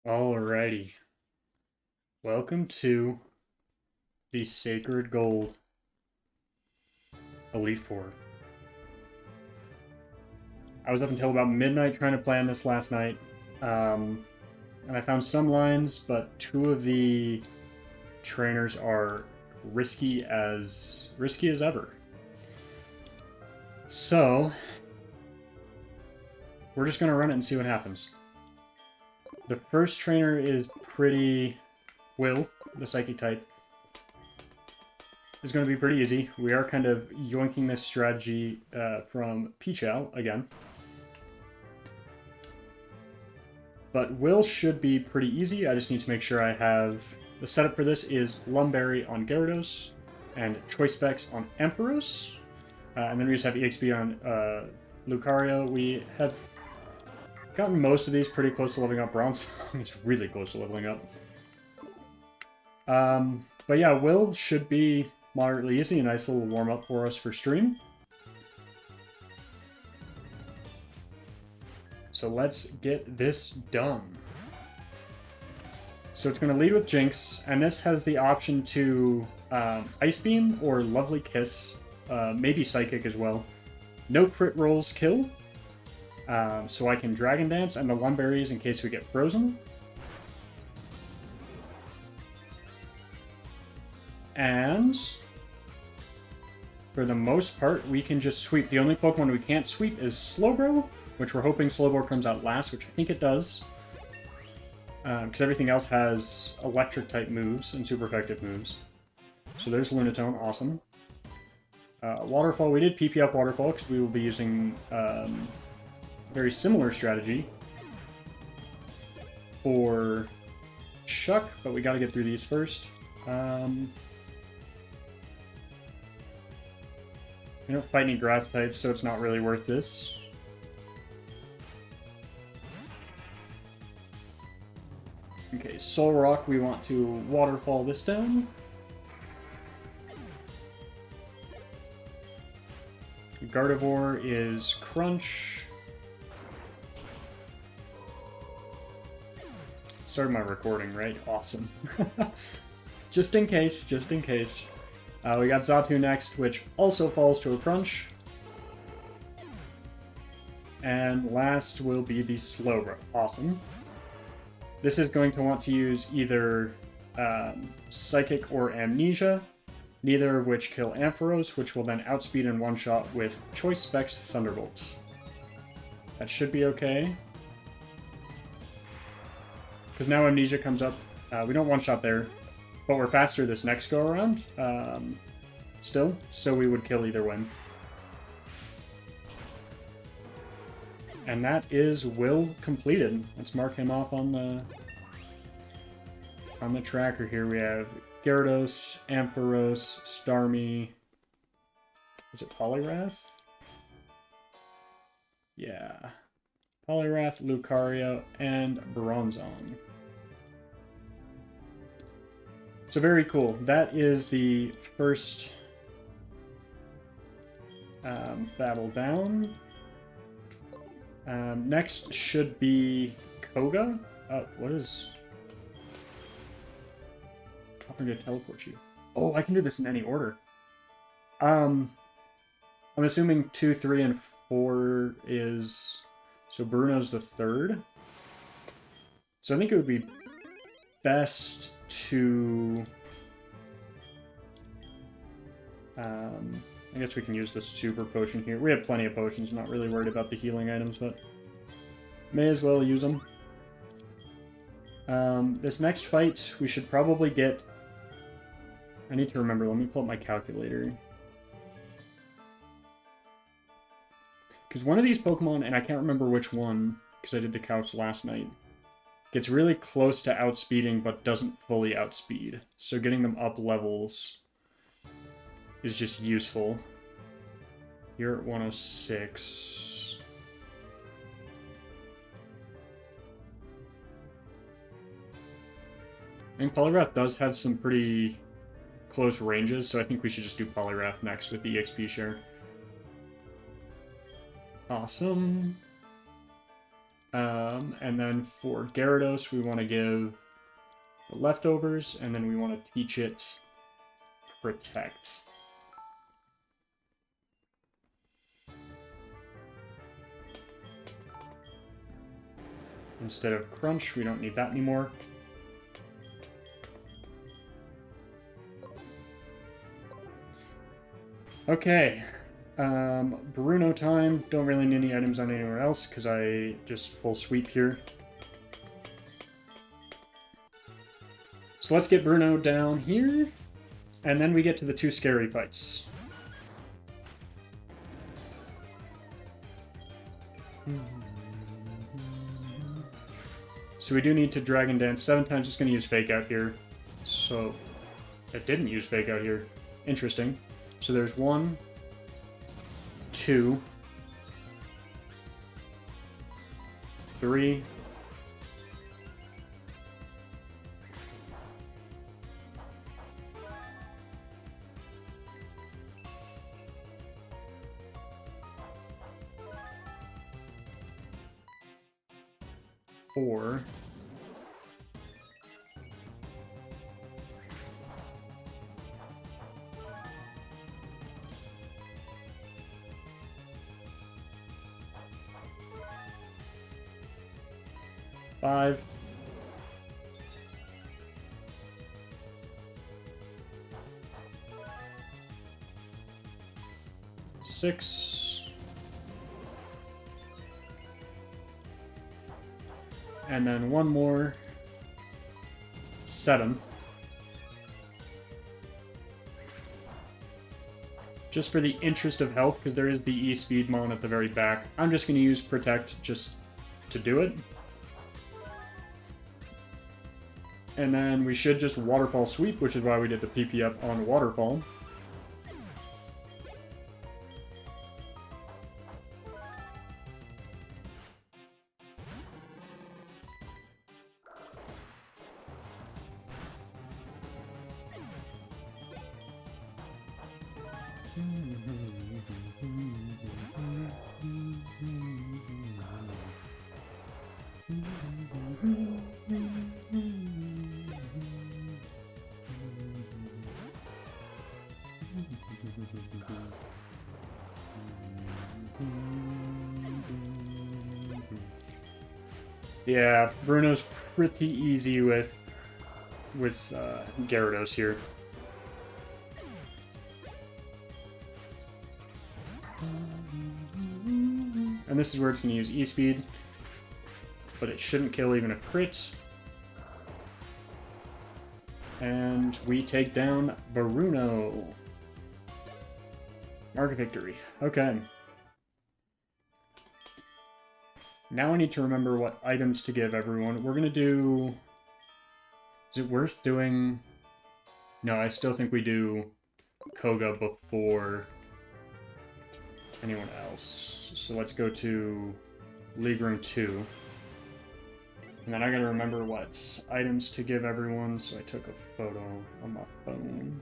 Alrighty. Welcome to the Sacred Gold Elite Four. I was up until about midnight trying to plan this last night. And I found some lines, but two of the trainers are risky as ever. So we're just gonna run it and see what happens. The first trainer is pretty Will, the Psychic type. Is going to be pretty easy. We are kind of yoinking this strategy from Pichal again. But Will should be pretty easy. I just need to make sure I have... The setup for this is Lumberry on Gyarados and Choice Specs on Ampharos. And then we just have EXP on Lucario. We have gotten most of these pretty close to leveling up. Bronze is really close to leveling up. But yeah, Will should be moderately easy. A nice little warm-up for us for stream. So let's get this done. So it's going to lead with Jinx, and this has the option to Ice Beam or Lovely Kiss, maybe Psychic as well. No crit rolls kill, so I can Dragon Dance and the Lumberries in case we get frozen. And for the most part, we can just sweep. The only Pokemon we can't sweep is Slowbro, which we're hoping Slowbro comes out last, which I think it does. Because everything else has Electric-type moves and super effective moves. So there's Lunatone, awesome. Waterfall, we did PP up Waterfall because we will be using very similar strategy for Chuck, but we got to get through these first. We don't fight any grass types, so it's not really worth this. Okay, Soul Rock, we want to Waterfall this down. Gardevoir is Crunch. Started my recording, right? Awesome. Just in case, just in case. We got Xatu next, which also falls to a Crunch. And last will be the Slowbro. Awesome. This is going to want to use either Psychic or Amnesia, neither of which kill Ampharos, which will then outspeed and one-shot with Choice Specs Thunderbolt. That should be okay. Because now Amnesia comes up. We don't one-shot there, but we're faster this next go-around still, so we would kill either win. And that is Will completed. Let's mark him off on the tracker here. We have Gyarados, Ampharos, Starmie. Is it Poliwrath? Yeah. Poliwrath, Lucario, and Bronzong. So very cool. That is the first battle down. Next should be Koga. What is... I'm going to teleport you. Oh, I can do this in any order. I'm assuming 2, 3, and 4 is... So Bruno's the third. So I think it would be best to... I guess we can use the super potion here. We have plenty of potions. I'm not really worried about the healing items, but may as well use them. This next fight, we should probably get... I need to remember. Let me pull up my calculator. Because one of these Pokemon, and I can't remember which one, because I did the calcs last night, gets really close to outspeeding, but doesn't fully outspeed. So getting them up levels is just useful. You're at 106. And Poliwrath does have some pretty close ranges, so I think we should just do Poliwrath next with the EXP share. Awesome. And then for Gyarados, we want to give the leftovers, and then we want to teach it Protect. Instead of Crunch, we don't need that anymore. Okay. Bruno time. Don't really need any items on anywhere else, because I just full sweep here. So let's get Bruno down here, and then we get to the two scary fights. So we do need to Dragon Dance 7 times. It's going to use Fake Out here. So it didn't use Fake Out here. Interesting. So there's 1, 2, 3, 4, 5, 6, and then one more, 7. Just for the interest of health, because there is the E-Speed Mon at the very back, I'm just going to use Protect just to do it. And then we should just Waterfall Sweep, which is why we did the PP up on Waterfall. Yeah, Bruno's pretty easy with Gyarados here. And this is where it's going to use E-Speed, but it shouldn't kill even a crit. And we take down Bruno. Mark of victory. Okay. Now I need to remember what items to give everyone. We're going to do... Is it worth doing... No, I still think we do Koga before anyone else. So let's go to League Room 2. And then I gotta remember what items to give everyone, so I took a photo on my phone.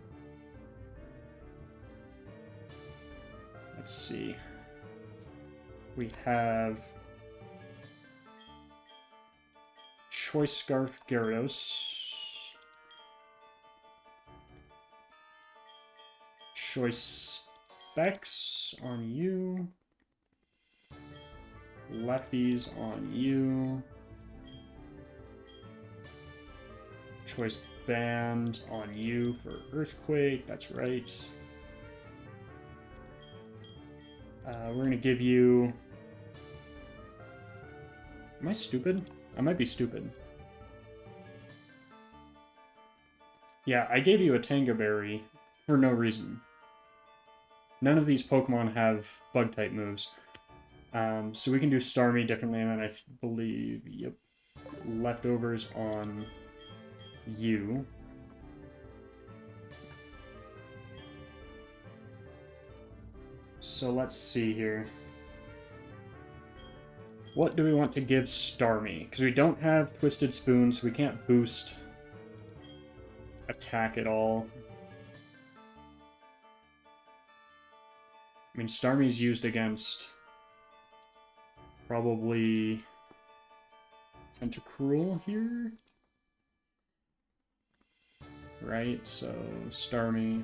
Let's see. We have Choice Scarf Gyarados. Choice Specs on you. Lefties on you. Choice Band on you for Earthquake, that's right. We're gonna give you... Am I stupid? I might be stupid. Yeah, I gave you a Tanga Berry for no reason. None of these Pokemon have Bug-type moves. So we can do Starmie differently, and then I believe, yep, leftovers on you. So let's see here. What do we want to give Starmie? Because we don't have Twisted Spoon, so we can't boost attack at all. I mean, Starmie's used against probably Tentacruel here. Right, so Starmie.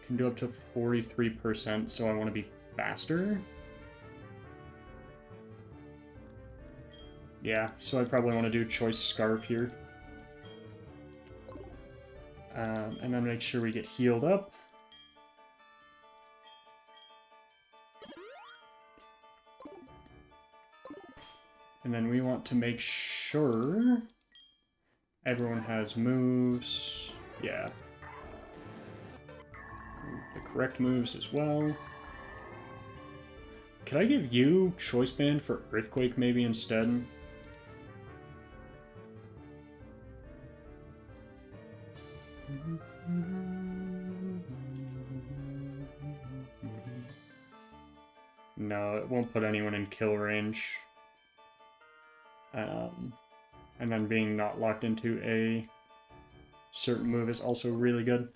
Can do up to 43%, so I want to be faster. Yeah, so I probably want to do Choice Scarf here. And then make sure we get healed up. And then we want to make sure everyone has moves. Yeah. The correct moves as well. Could I give you Choice Band for Earthquake maybe instead? No, it won't put anyone in kill range. And then being not locked into a certain move is also really good.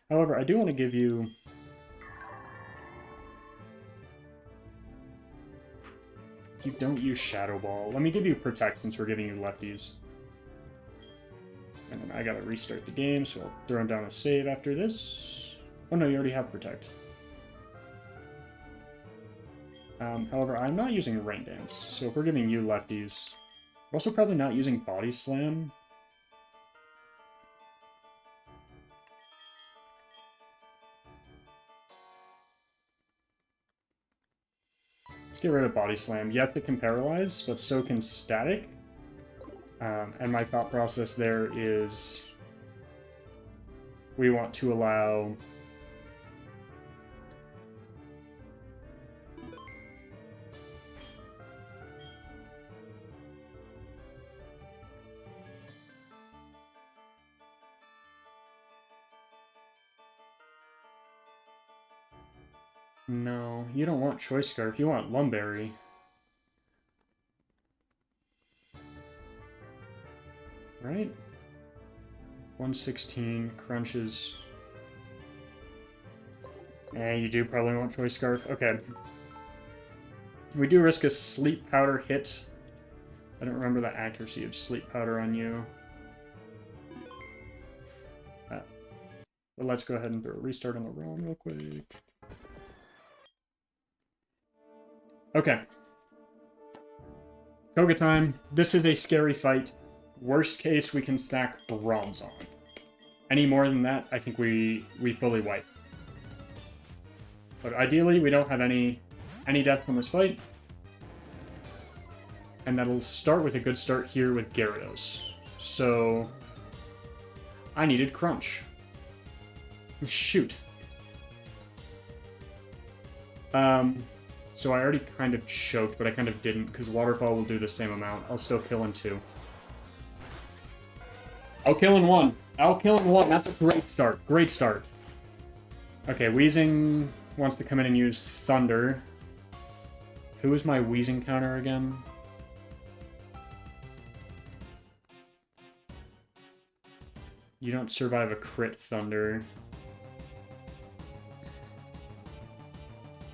However, I do want to give you... You don't use Shadow Ball. Let me give you Protect since we're giving you lefties. And then I gotta restart the game, so I'll throw down a save after this. Oh no, you already have Protect. However, I'm not using Rain Dance, so if we're giving you lefties... We're also probably not using Body Slam. Let's get rid of Body Slam. Yes, it can paralyze, but so can Static. And my thought process there is... We want to allow... No, you don't want Choice Scarf, you want Lumberry. Right? 116 crunches. You do probably want Choice Scarf. Okay. We do risk a Sleep Powder hit. I don't remember the accuracy of Sleep Powder on you. But let's go ahead and do a restart on the ROM real quick. Okay. Koga time. This is a scary fight. Worst case, we can stack Bronzong. Any more than that, I think we fully wipe. But ideally, we don't have any death from this fight. And that'll start with a good start here with Gyarados. So... I needed Crunch. Shoot. So I already kind of choked, but I kind of didn't, because Waterfall will do the same amount. I'll still kill in 2. I'll kill in 1. I'll kill in 1. That's a great start. Great start. Okay, Weezing wants to come in and use Thunder. Who is my Weezing counter again? You don't survive a crit Thunder.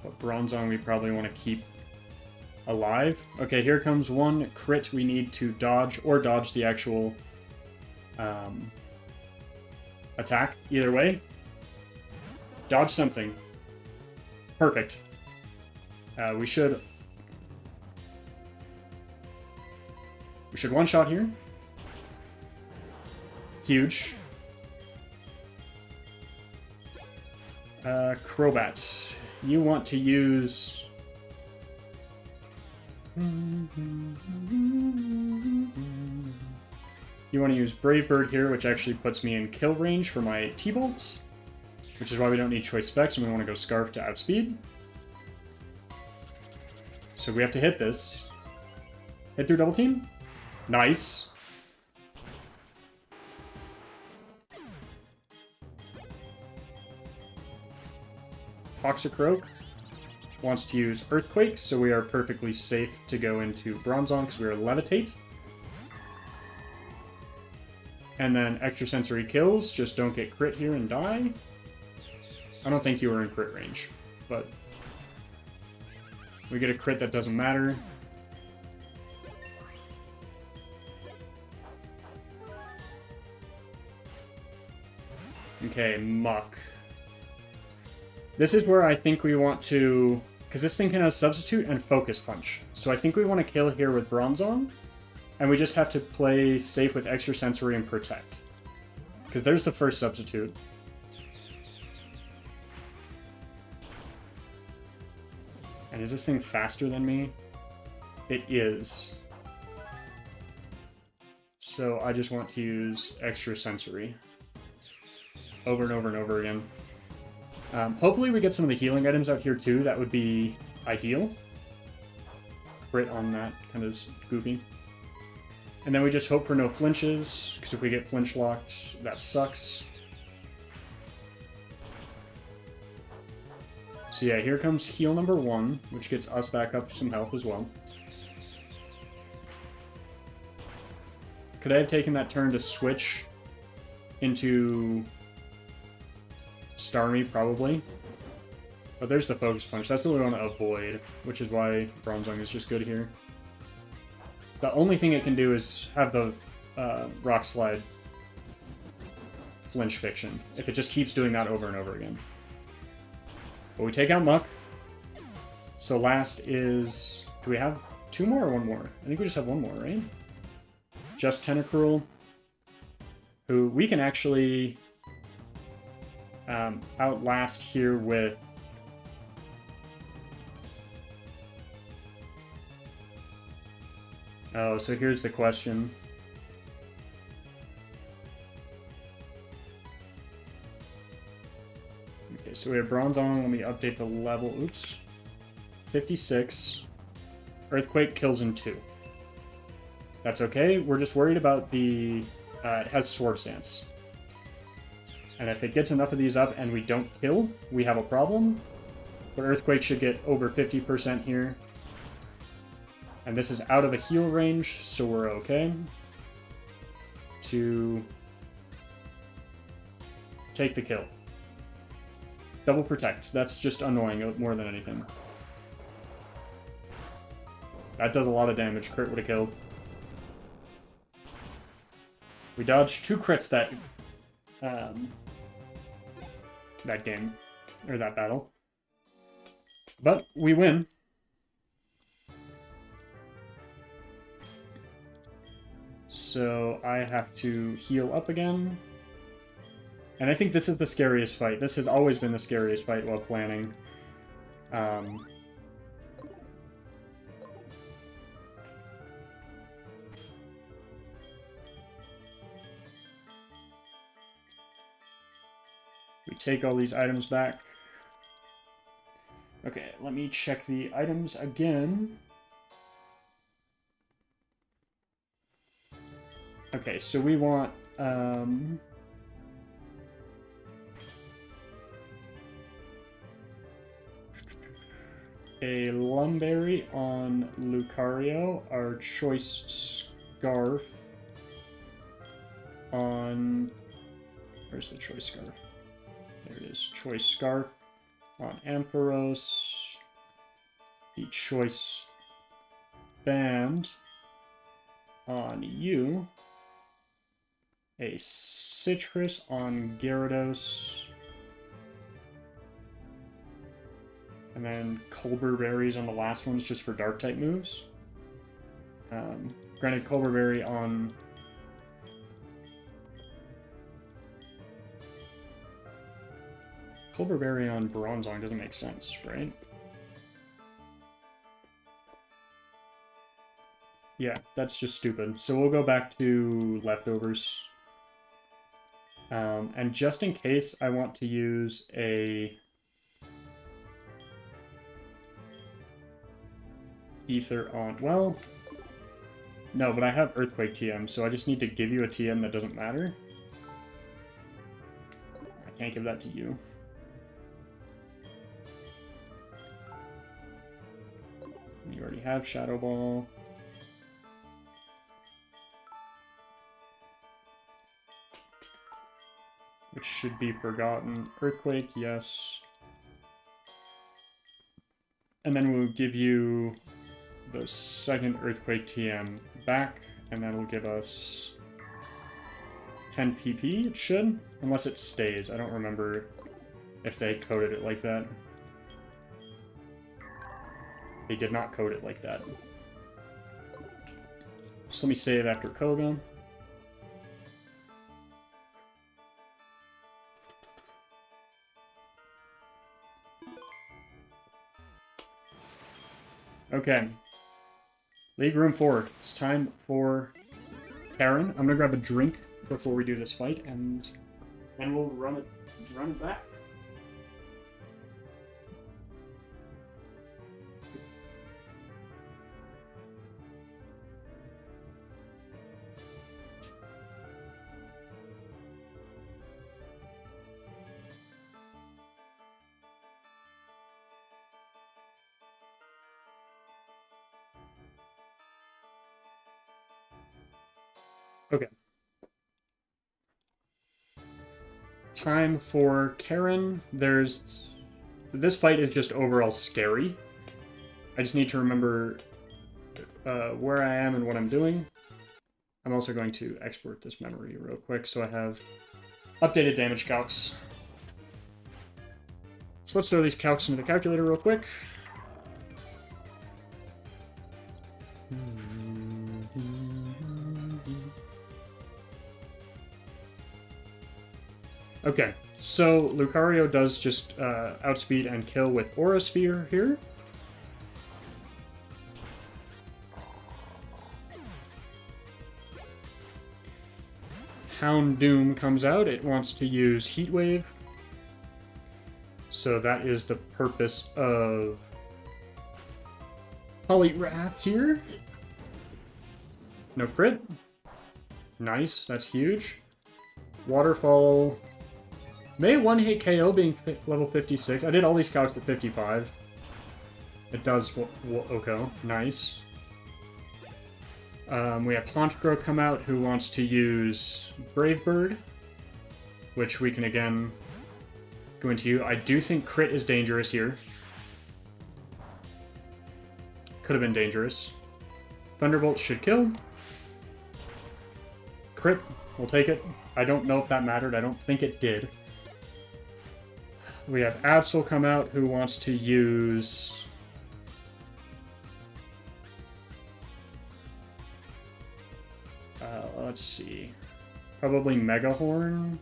But Bronzong we probably want to keep alive. Okay, here comes one crit we need to dodge, or dodge the actual attack. Either way. Dodge something. Perfect. We should one-shot here. Huge. Crobats. You want to use... You want to use Brave Bird here, which actually puts me in kill range for my T-Bolts, which is why we don't need Choice Specs, and we want to go Scarf to outspeed. So we have to hit this. Hit through double team. Nice. Toxicroak wants to use Earthquake, so we are perfectly safe to go into Bronzong because we are Levitate. And then Extrasensory kills, just don't get crit here and die. I don't think you were in crit range, but... We get a crit that doesn't matter. Okay, Muck. This is where I think we want to... Because this thing can have Substitute and Focus Punch. So I think we want to kill here with Bronzong. And we just have to play safe with Extrasensory and Protect. Because there's the first Substitute. And is this thing faster than me? It is. So I just want to use Extrasensory. Over and over and over again. Hopefully we get some of the healing items out here too. That would be ideal. Crit on that, kind of goofy. And then we just hope for no flinches, because if we get flinch locked, that sucks. So yeah, here comes heal number 1, which gets us back up some health as well. Could I have taken that turn to switch into Starmie? Probably. But there's the Focus Punch. That's what we want to avoid, which is why Bronzong is just good here. The only thing it can do is have the Rock Slide flinch fiction, if it just keeps doing that over and over again. But we take out Muck. So last is... Do we have 2 more or 1 more? I think we just have 1 more, right? Just Tentacruel, who we can actually outlast here with... Oh, so here's the question. Okay, so we have Bronzong. Let me update the level. Oops. 56. Earthquake kills in 2. That's okay. We're just worried about the... it has Swords Dance. And if it gets enough of these up and we don't kill, we have a problem. But Earthquake should get over 50% here. And this is out of a heal range, so we're okay. To take the kill. Double Protect. That's just annoying more than anything. That does a lot of damage. Crit would have killed. We dodged 2 crits that game, or that battle. But we win. So I have to heal up again. And I think this is the scariest fight. This has always been the scariest fight while planning. We take all these items back. Okay, let me check the items again. Okay, so we want a Lumberry on Lucario, our Choice Scarf on... Where's the Choice Scarf? There it is. Choice Scarf on Ampharos. The Choice Band on you. A Citrus on Gyarados. And then Colbur Berries on the last ones just for Dark-type moves. Granted, Colbur Berry on... Colbur Berry on Bronzong doesn't make sense, right? Yeah, that's just stupid. So we'll go back to leftovers. And just in case, I want to use a... Ether on... Well... No, but I have Earthquake TM, so I just need to give you a TM that doesn't matter. I can't give that to you. You already have Shadow Ball. Which should be forgotten. Earthquake, yes. And then we'll give you the second Earthquake TM back, and that'll give us 10 PP, it should. Unless it stays. I don't remember if they coded it like that. They did not code it like that. So let me save after Koga. Okay. League room forward. It's time for Karen. I'm gonna grab a drink before we do this fight, and then we'll run it back. Okay. Time for Karen. This fight is just overall scary. I just need to remember where I am and what I'm doing. I'm also going to export this memory real quick so I have updated damage calcs. So let's throw these calcs into the calculator real quick. Okay, so Lucario does just outspeed and kill with Aura Sphere here. Houndoom comes out. It wants to use Heat Wave. So that is the purpose of Poliwrath here. No crit. Nice, that's huge. Waterfall. May one-hit KO being level 56. I did all these calcs at 55. It does okay. Nice. We have Honchkrow come out, who wants to use Brave Bird, which we can again go into. I do think crit is dangerous here. Could have been dangerous. Thunderbolt should kill. Crit, we'll take it. I don't know if that mattered. I don't think it did. We have Absol come out, who wants to use... let's see. Probably Mega Horn.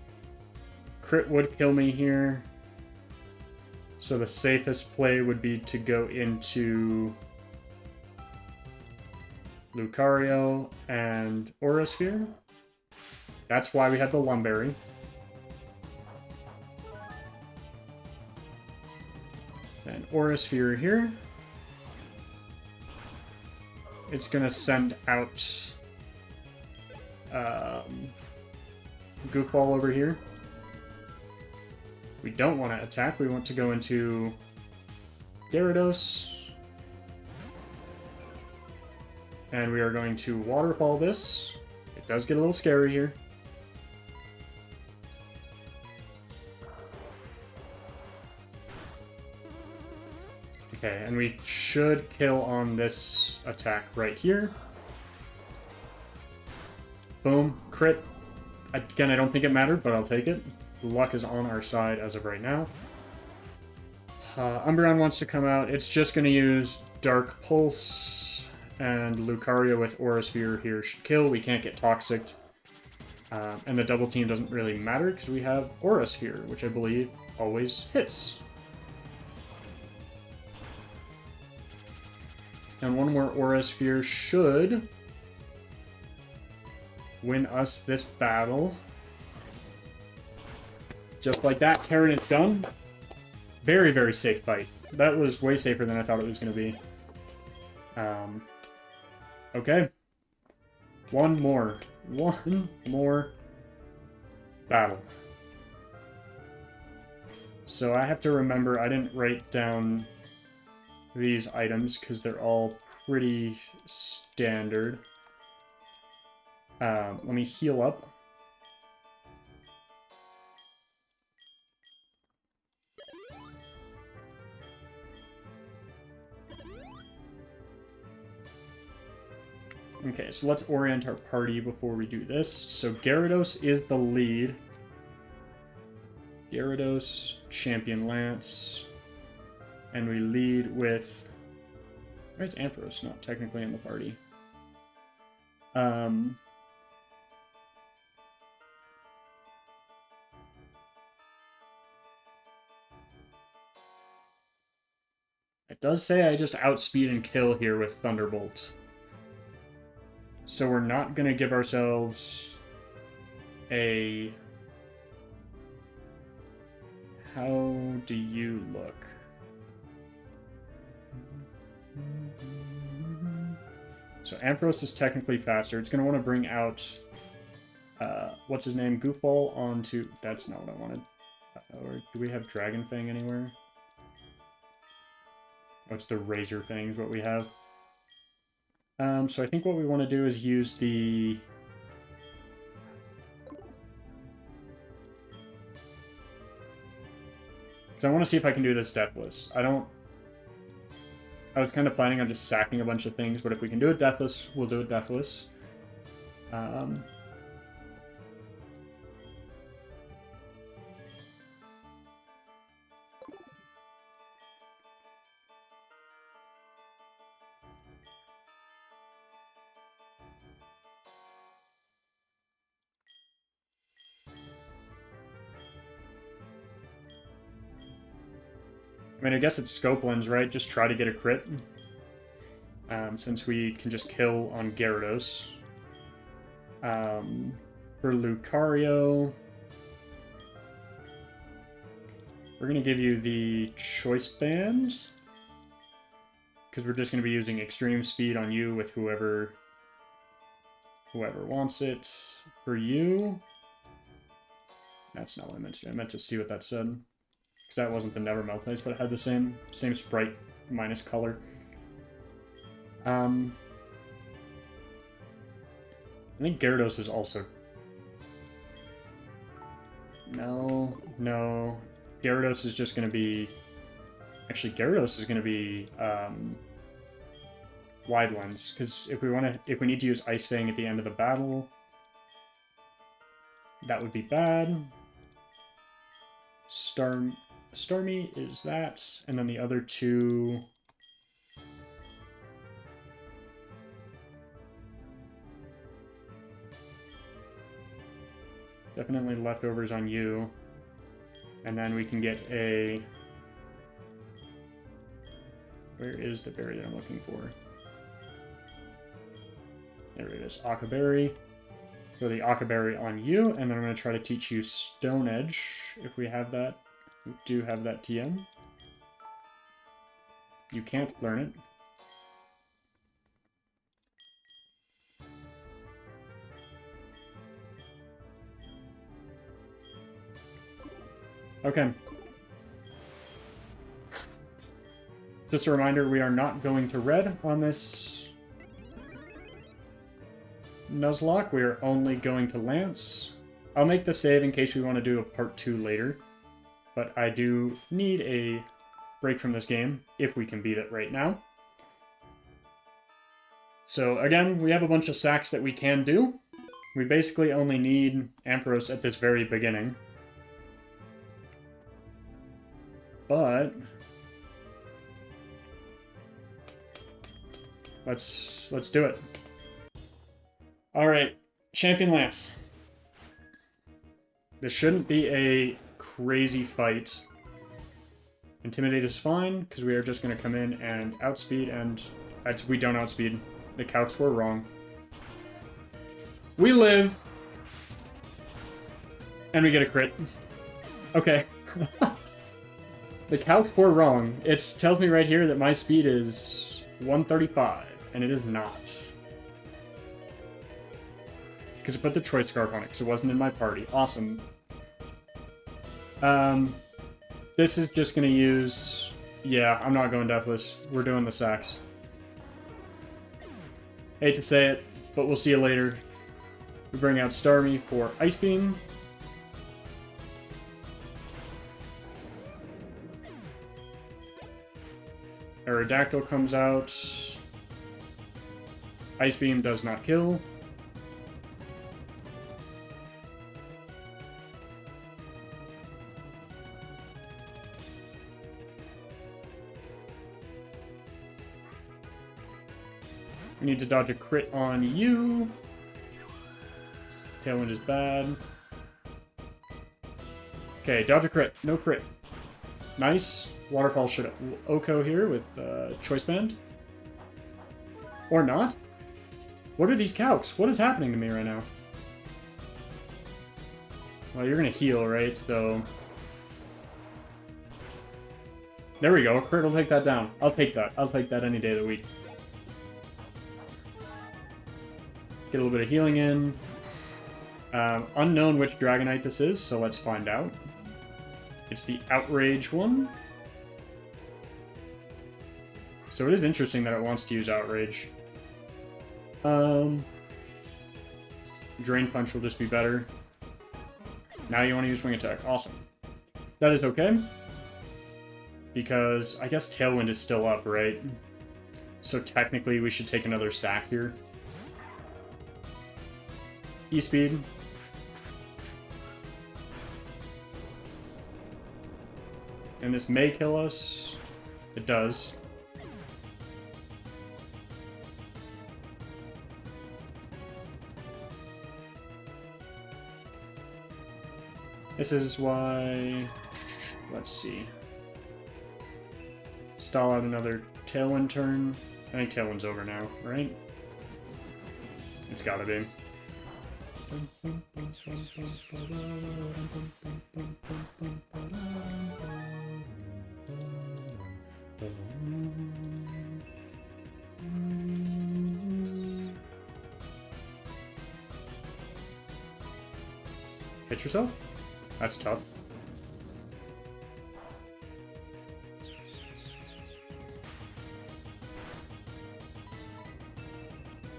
Crit would kill me here. So the safest play would be to go into Lucario and Aura Sphere. That's why we have the Lumberry. And Aura Sphere here. It's gonna send out Goofball over here. We don't want to attack. We want to go into Gyarados. And we are going to Waterfall this. It does get a little scary here. Okay, and we should kill on this attack right here. Boom. Crit. Again, I don't think it mattered, but I'll take it. Luck is on our side as of right now. Umbreon wants to come out. It's just going to use Dark Pulse, and Lucario with Aura Sphere here should kill. We can't get Toxic. And the double team doesn't really matter because we have Aura Sphere, which I believe always hits. And one more Aura Sphere should win us this battle. Just like that, Karen is done. Very, very safe fight. That was way safer than I thought it was going to be. Okay. One more battle. So I have to remember, I didn't write down these items because they're all pretty standard. Let me heal up. Okay, so let's orient our party before we do this. So Gyarados is the lead. Gyarados, Champion Lance. And we lead with... Why is Ampharos not technically in the party? It does say I just outspeed and kill here with Thunderbolt. So we're not going to give ourselves a... How do you look? So Ampharos is technically faster. It's going to want to bring out... what's his name? Goofball onto... That's not what I wanted. Or do we have Dragon Fang anywhere? Oh, it's the Razor Fang is what we have. So I think what we want to do is use the... So I want to see if I can do this deathless. I was kind of planning on just sacking a bunch of things, but if we can do it deathless, we'll do it deathless. I mean, I guess it's Scope Lens, right? Just try to get a crit. Since we can just kill on Gyarados. For Lucario... We're going to give you the Choice Band. Because we're just going to be using Extreme Speed on you with whoever wants it. For you... That's not what I meant to do. I meant to see what that said. Because that wasn't the Never Melt Ice, but it had the same sprite minus color. I think Gyarados is also... No. Gyarados is just going to be... Actually, Gyarados is going to be Wide Lens. Because if we need to use Ice Fang at the end of the battle, that would be bad. Starmie is that, and then the other two... Definitely leftovers on you. And then we can get a... Where is the berry that I'm looking for? There it is, Aqua Berry. So the Aqua Berry on you, and then I'm going to try to teach you Stone Edge, if we have that. We do have that TM. You can't learn it. Okay. Just a reminder, we are not going to red on this Nuzlocke. We are only going to Lance. I'll make the save in case we want to do a part 2 later. But I do need a break from this game, if we can beat it right now. So again, we have a bunch of sacks that we can do. We basically only need Ampharos at this very beginning. But... Let's do it. Alright, Champion Lance. This shouldn't be a crazy fight. Intimidate is fine, because we are just going to come in and outspeed, and we don't outspeed. The calcs were wrong. We live! And we get a crit. Okay. The calcs were wrong. It tells me right here that my speed is 135, and it is not. Because I put the Choice Scarf on it, because it wasn't in my party. Awesome. This is just going to use... Yeah, I'm not going Deathless. We're doing the sacks. Hate to say it, but we'll see you later. We bring out Starmie for Ice Beam. Aerodactyl comes out. Ice Beam does not kill. We need to dodge a crit on you. Tailwind is bad. Okay, dodge a crit. No crit. Nice. Waterfall should Oko here with Choice Band. Or not. What are these calcs? What is happening to me right now? Well, you're gonna heal, right? So... There we go. Crit will take that down. I'll take that. I'll take that any day of the week. Get a little bit of healing in. Unknown which Dragonite this is, so let's find out. It's the Outrage one. So it is interesting that it wants to use Outrage. Drain Punch will just be better. Now you want to use Wing Attack. Awesome. That is okay. Because I guess Tailwind is still up, right? So technically we should take another sack here. E-Speed. And this may kill us. It does. This is why... Let's see. Stall out another Tailwind turn. I think Tailwind's over now, right? It's gotta be. Hit yourself? That's tough.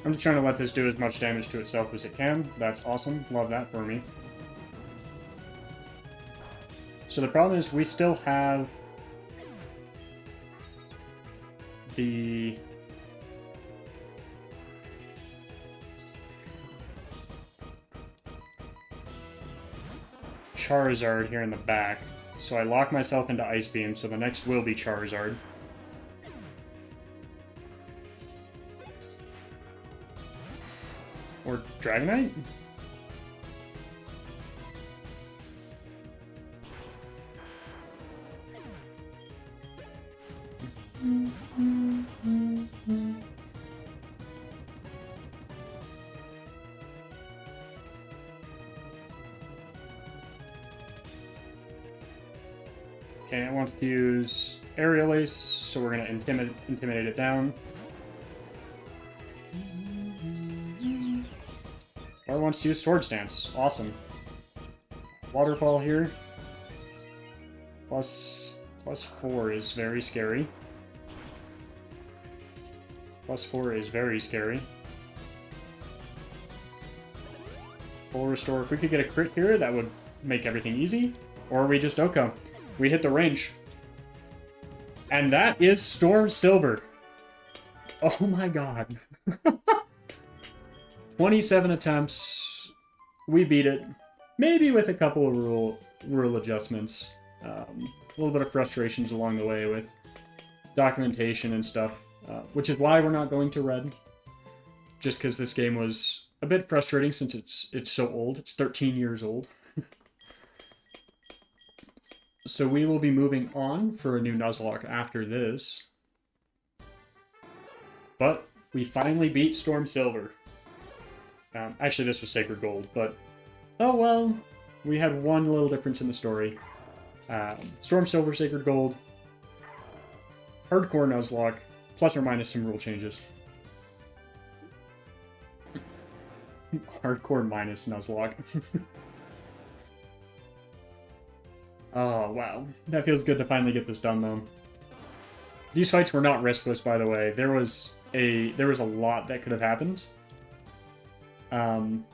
I'm just trying to let this do as much damage to itself as it can. That's awesome. Love that for me. So the problem is we still have the... Charizard here in the back. So I lock myself into Ice Beam, so the next will be Charizard. Or Dragonite? Okay, I want to use Aerial Ace, so we're going to intimidate it down. Or it wants to use Sword Stance. Awesome. Waterfall here. Plus 4 is very scary. Plus 4 is very scary. Full Restore. If we could get a crit here, that would make everything easy. Or we just Oko. We hit the range. And that is Storm Silver. Oh my god. 27 attempts. We beat it. Maybe with a couple of rule adjustments. A little bit of frustrations along the way with documentation and stuff. Which is why we're not going to red. Just because this game was a bit frustrating since it's so old. It's 13 years old. So we will be moving on for a new Nuzlocke after this. But we finally beat Storm Silver. Actually, this was Sacred Gold, but... Oh well, we had one little difference in the story. Storm Silver, Sacred Gold. Hardcore Nuzlocke, plus or minus some rule changes. Hardcore minus Nuzlocke. Oh, wow. That feels good to finally get this done, though. These fights were not riskless, by the way. There was a lot that could have happened. And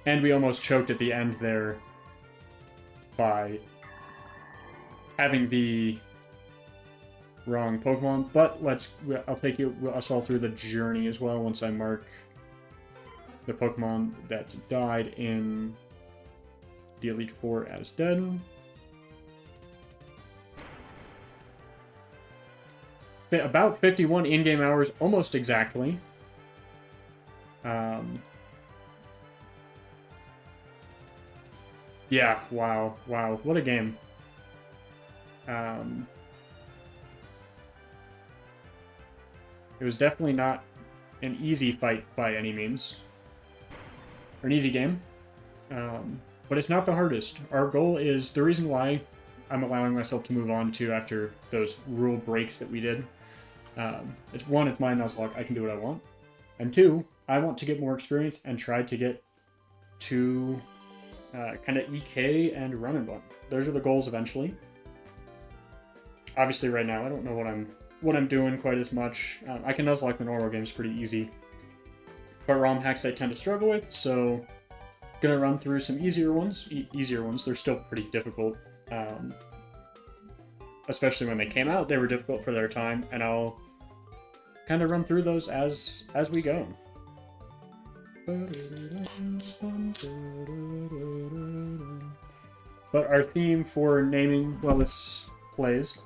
we almost choked at the end there by having the wrong Pokemon, but I'll take us all through the journey as well once I mark the Pokemon that died in the Elite Four as dead. About 51 in-game hours, almost exactly. Yeah, wow, what a game. It was definitely not an easy fight by any means. Or an easy game. But it's not the hardest. Our goal is, the reason why I'm allowing myself to move on to after those rule breaks that we did. It's one, it's my Nuzlocke, I can do what I want. And two, I want to get more experience and try to get to kind of EK and Run and Bun. Those are the goals eventually. Obviously right now I don't know what I'm doing quite as much. I can Nuzlocke the normal games pretty easy. But ROM hacks I tend to struggle with, so gonna run through some easier ones. They're still pretty difficult. Especially when they came out, they were difficult for their time, and I'll kind of run through those as we go. But our theme for naming, well, this plays.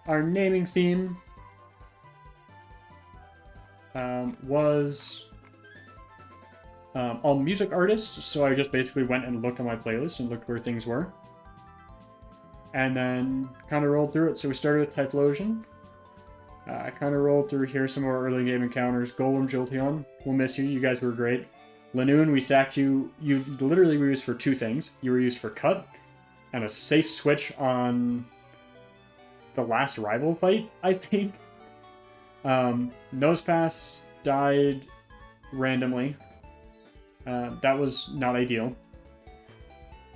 Our naming theme was all music artists, so I just basically went and looked on my playlist and looked where things were. And then kind of rolled through it. So we started with Typhlosion. I kind of rolled through here some of our early game encounters. Golem, Jolteon, we'll miss you. You guys were great. Lanoon, we sacked you. You literally were used for two things. You were used for cut and a safe switch on the last rival fight, I think. Nosepass died randomly. That was not ideal.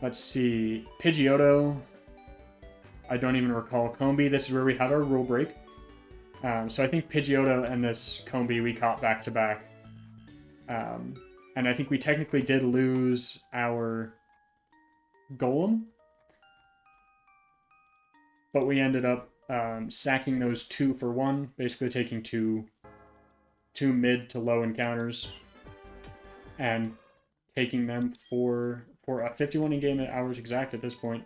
Let's see. Pidgeotto. I don't even recall. Combi, this is where we had our rule break. So I think Pidgeotto and this Combi we caught back to back. And I think we technically did lose our Golem. But we ended up sacking those 2 for 1, basically taking two mid to low encounters and taking them for a 51 in-game hours exact at this point.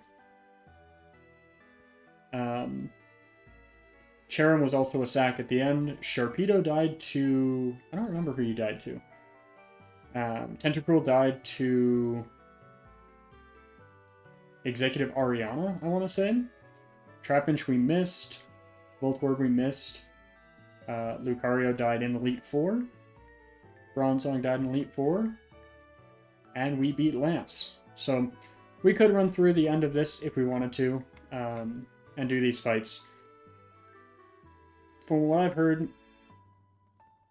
Cherim was also a sack at the end. Sharpedo died to... I don't remember who you died to. Tentacruel died to... Executive Ariana, I want to say. Trapinch we missed. Voltorb we missed. Lucario died in Elite Four. Bronzong died in Elite Four. And we beat Lance. So we could run through the end of this if we wanted to. And do these fights. From what I've heard,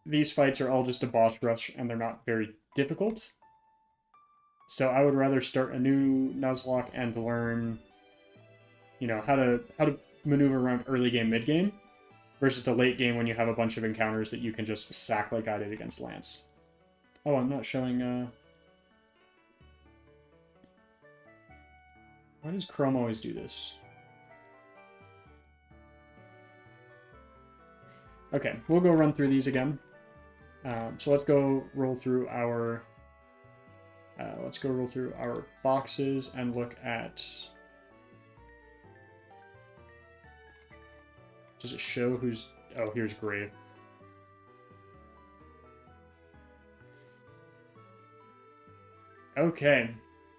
these fights are all just a boss rush and they're not very difficult. So I would rather start a new Nuzlocke and learn, you know, how to maneuver around early game, mid game, versus the late game when you have a bunch of encounters that you can just sack like I did against Lance. Oh, I'm not showing. Why does Chrome always do this? Okay, we'll go run through these again. So let's go roll through our boxes and look at. Does it show who's? Oh, here's Grave. Okay,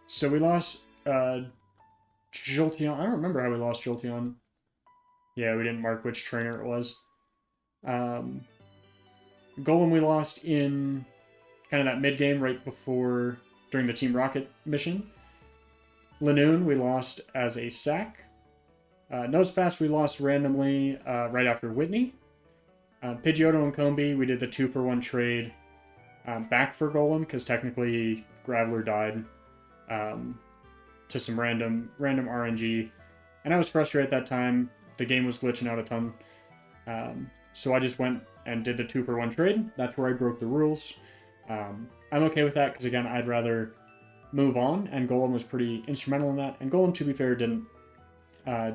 so we lost Jolteon. I don't remember how we lost Jolteon. Yeah, we didn't mark which trainer it was. Golem we lost in kind of that mid-game right before, during the Team Rocket mission. Lanoon we lost as a sack. Nosepass we lost randomly right after Whitney. Pidgeotto and Combi, we did the 2 for 1 trade back for Golem, because technically Graveler died to some random RNG. And I was frustrated at that time. The game was glitching out a ton. So I just went and did the 2 for 1 trade. That's where I broke the rules. I'm okay with that, because again, I'd rather move on, and Golem was pretty instrumental in that. And Golem, to be fair, didn't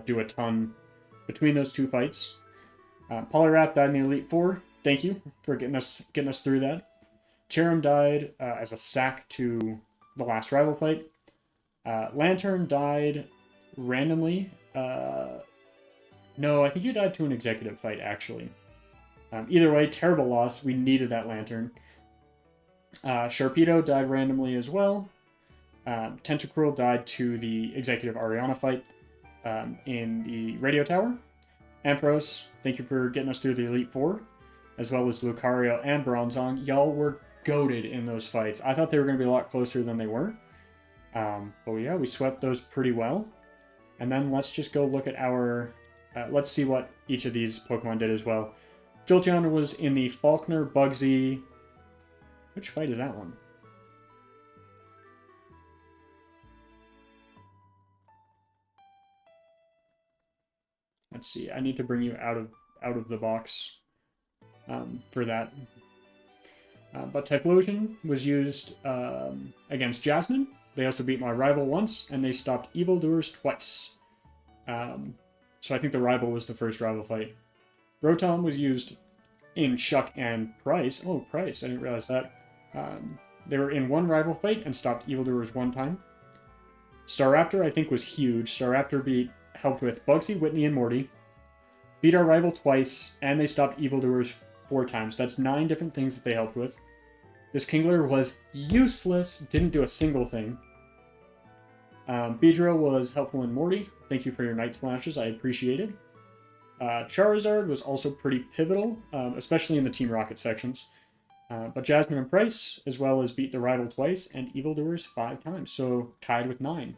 do a ton between those two fights. Poliwrath died in the Elite Four. Thank you for getting us through that. Cherim died as a sack to the last rival fight. Lantern died randomly. No, I think you died to an executive fight, actually. Either way, terrible loss. We needed that Lantern. Sharpedo died randomly as well. Tentacruel died to the executive Ariana fight in the radio tower. Ampharos, thank you for getting us through the Elite Four, as well as Lucario and Bronzong. Y'all were goated in those fights. I thought they were going to be a lot closer than they were. But yeah, we swept those pretty well. And then let's just go look at our... let's see what each of these Pokemon did as well. Jolteon was in the Falkner, Bugsy... Which fight is that one? Let's see. I need to bring you out of the box for that. But Typhlosion was used against Jasmine. They also beat my rival once, and they stopped Evildoers twice. So I think the rival was the first rival fight. Rotom was used in Shuck and Price. Oh, Price. I didn't realize that. They were in one rival fight and stopped Evildoers one time. Staraptor, I think, was huge. Staraptor helped with Bugsy, Whitney, and Morty. Beat our rival twice, and they stopped Evildoers 4 times. That's 9 different things that they helped with. This Kingler was useless, didn't do a single thing. Beedrill was helpful in Morty. Thank you for your Night Slashes, I appreciate it. Charizard was also pretty pivotal, especially in the Team Rocket sections. But Jasmine and Price, as well as beat the rival twice, and Evildoers 5 times, so tied with 9.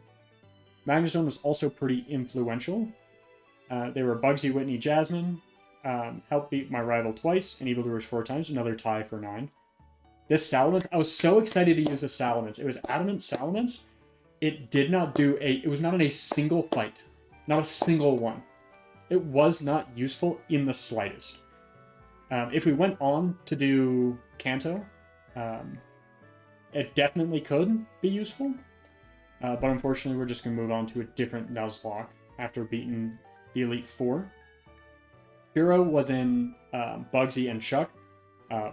Magnezone was also pretty influential. They were Bugsy, Whitney, Jasmine, helped beat my rival twice, and Evildoers 4 times, another tie for 9. This Salamence, I was so excited to use the Salamence. It was Adamant Salamence. It did not do it was not in a single fight. Not a single one. It was not useful in the slightest. If we went on to do Kanto, it definitely could be useful. But unfortunately, we're just going to move on to a different Nuzlocke after beating the Elite Four. Hero was in Bugsy and Shuck,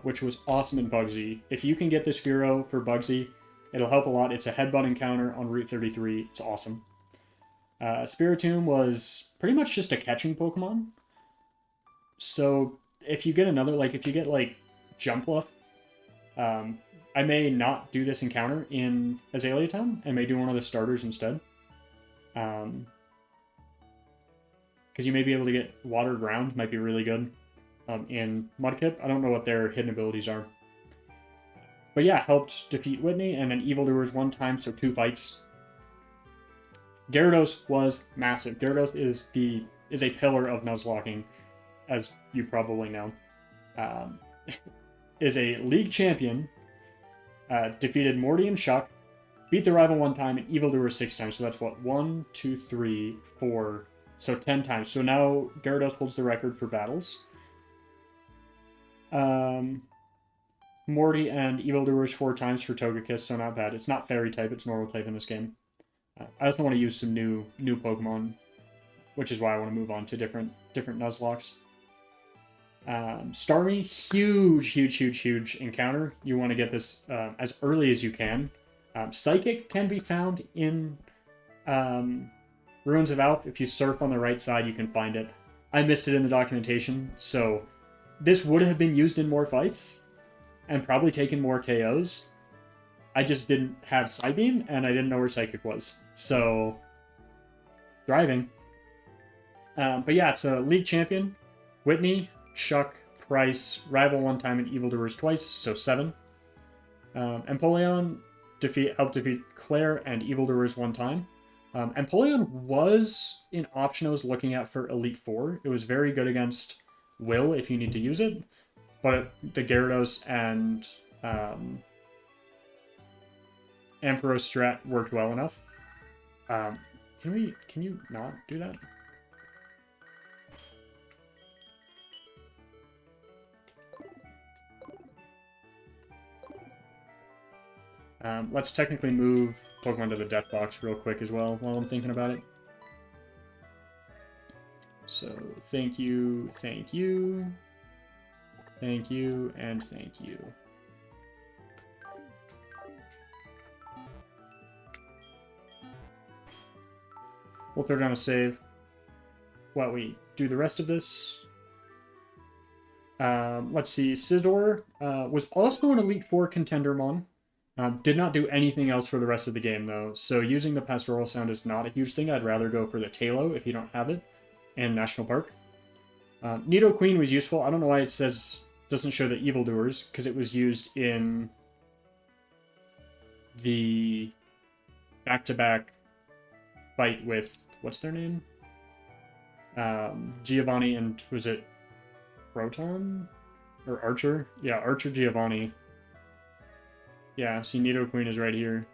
which was awesome in Bugsy. If you can get this Furo for Bugsy, it'll help a lot. It's a headbutt encounter on Route 33. It's awesome. Spiritomb was pretty much just a catching Pokemon. So if you get another, if you get, Jumpluff, I may not do this encounter in Azalea Town, and may do one of the starters instead. Because you may be able to get Water Ground, might be really good in Mudkip. I don't know what their hidden abilities are. But yeah, helped defeat Whitney, and then Evildoers 1 time, so 2 fights. Gyarados was massive. Gyarados is a pillar of Nuzlocking, as you probably know. Is a league champion, defeated Morty and Shuck, beat the rival 1 time, and Evildoers 6 times. So that's what? 1, 2, 3, 4. So 10 times. So now Gyarados holds the record for battles. Morty and Evildoers 4 times for Togekiss, so not bad. It's not Fairy type, it's normal type in this game. I also want to use some new Pokemon, which is why I want to move on to different Nuzlockes. Starmie, huge encounter. You want to get this as early as you can. Psychic can be found in Ruins of Alph. If you surf on the right side, you can find it. I missed it in the documentation, so this would have been used in more fights and probably taken more KOs. I just didn't have Psybeam, and I didn't know where Psychic was. So, driving. But yeah, it's a league champion. Whitney, Shuck, Price, rival 1 time, and Evildoers twice, so 7. Empoleon helped defeat Claire and Evildoers 1 time. Empoleon was an option I was looking at for Elite Four. It was very good against Will if you need to use it, but the Gyarados and Ampharos strat worked well enough. Can you not do that? Let's technically move Pokemon to the Death Box real quick as well while I'm thinking about it. So thank you, thank you, thank you, and thank you. We'll throw down a save while we do the rest of this. Let's see. Sidor was also an Elite Four contender mon. Did not do anything else for the rest of the game, though. So using the Pastoral Sound is not a huge thing. I'd rather go for the Talo if you don't have it in National Park. Nidoqueen was useful. I don't know why it doesn't show the Evildoers, because it was used in the back-to-back fight with, what's their name? Giovanni and, was it Proton? Or Archer? Yeah, Archer Giovanni. Yeah, see, Nidoqueen is right here.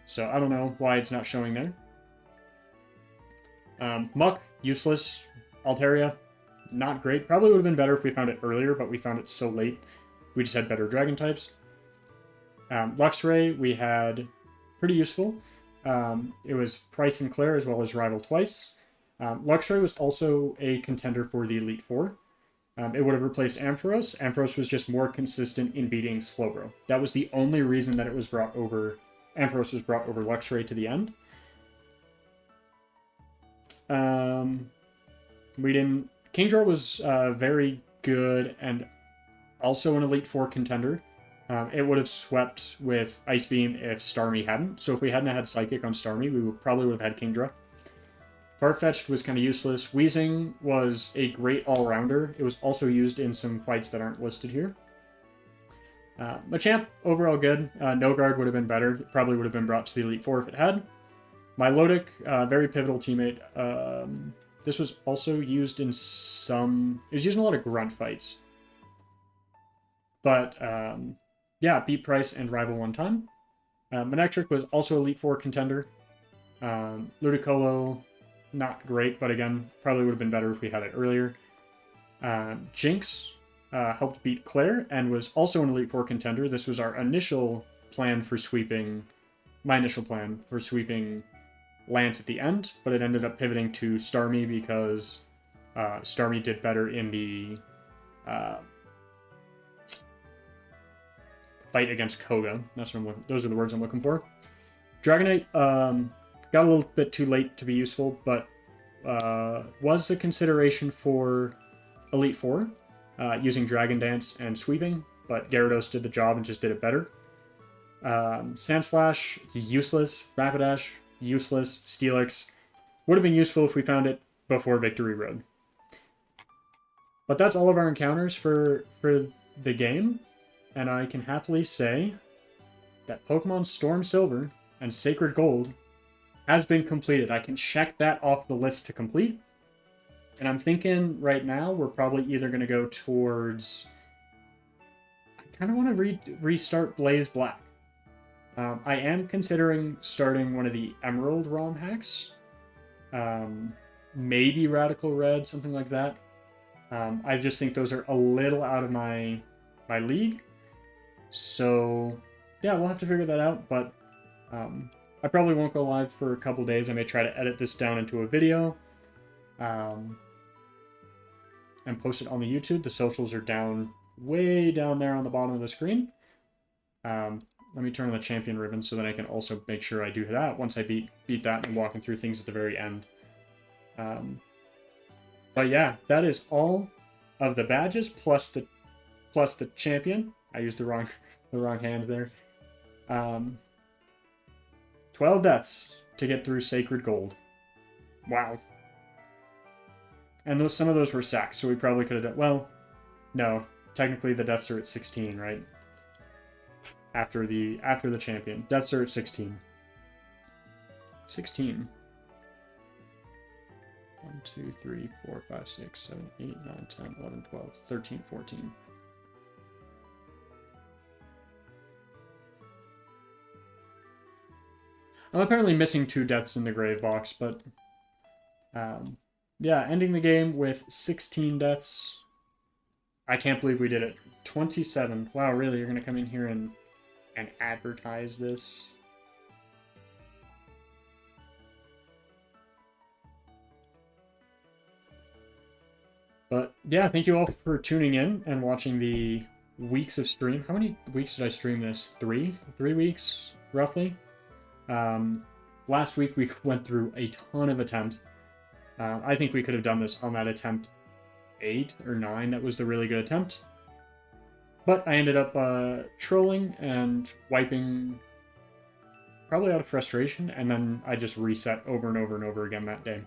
So I don't know why it's not showing there. Muck, useless. Altaria, not great. Probably would have been better if we found it earlier, but we found it so late. We just had better dragon types. Luxray, we had pretty useful. It was Price and Claire as well as Rival twice. Luxray was also a contender for the Elite Four. It would have replaced Ampharos. Ampharos was just more consistent in beating Slowbro. That was the only reason that it was brought over. Ampharos was brought over Luxray to the end. Kingdra was very good and also an Elite Four contender. It would have swept with Ice Beam if Starmie hadn't. So if we hadn't had Psychic on Starmie, we probably would have had Kingdra. Farfetch'd was kind of useless. Weezing was a great all-rounder. It was also used in some fights that aren't listed here. Machamp, overall good. No Guard would have been better. It probably would have been brought to the Elite Four if it had. Milotic, very pivotal teammate. This was also used in some... It was used in a lot of grunt fights. But, yeah, beat Price and Rival one time. Manectric was also Elite Four contender. Ludicolo, not great, but again, probably would have been better if we had it earlier. Jinx helped beat Claire and was also an Elite Four contender. This was our initial plan for sweeping... My initial plan for sweeping Lance at the end, but it ended up pivoting to Starmie because Starmie did better in the fight against Koga. Those are the words I'm looking for. Dragonite got a little bit too late to be useful, but was a consideration for Elite Four, using Dragon Dance and sweeping, but Gyarados did the job and just did it better. Sandslash, useless. Rapidash, useless. Steelix would have been useful if we found it before Victory Road. But that's all of our encounters for the game, and I can happily say that Pokemon Storm Silver and Sacred Gold has been completed. I can check that off the list to complete. And I'm thinking right now we're probably either going to go towards... I kind of want to restart Blaze Black. I am considering starting one of the Emerald ROM hacks. Maybe Radical Red, something like that. I just think those are a little out of my league. So, yeah, we'll have to figure that out. But I probably won't go live for a couple days. I may try to edit this down into a video. And post it on the YouTube. The socials are down, way down there on the bottom of the screen. Let me turn on the champion ribbon so that I can also make sure I do that once I beat that and walking through things at the very end. But yeah, that is all of the badges plus the champion. I used the wrong hand there. 12 deaths to get through Sacred Gold. Wow. And some of those were sacks, so we probably could have done... Well, no. Technically the deaths are at 16, right? After the champion. Deaths are at 16. 16. 1, 2, 3, 4, 5, 6, 7, 8, 9, 10, 11, 12, 13, 14. I'm apparently missing 2 deaths in the grave box, but... yeah, ending the game with 16 deaths. I can't believe we did it. 27. Wow, really? You're going to come in here and advertise this? But yeah, thank you all for tuning in and watching the weeks of stream. How many weeks did I stream this? 3 weeks roughly. Last week we went through a ton of attempts. I think we could have done this on that attempt 8 or 9. That was the really good attempt. But I ended up trolling and wiping probably out of frustration, and then I just reset over and over and over again that day.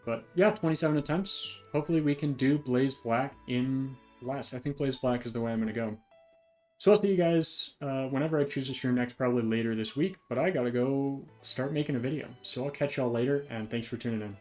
But yeah, 27 attempts. Hopefully we can do Blaze Black in less. I think Blaze Black is the way I'm going to go. So I'll see you guys whenever I choose to stream next, probably later this week. But I got to go start making a video. So I'll catch y'all later, and thanks for tuning in.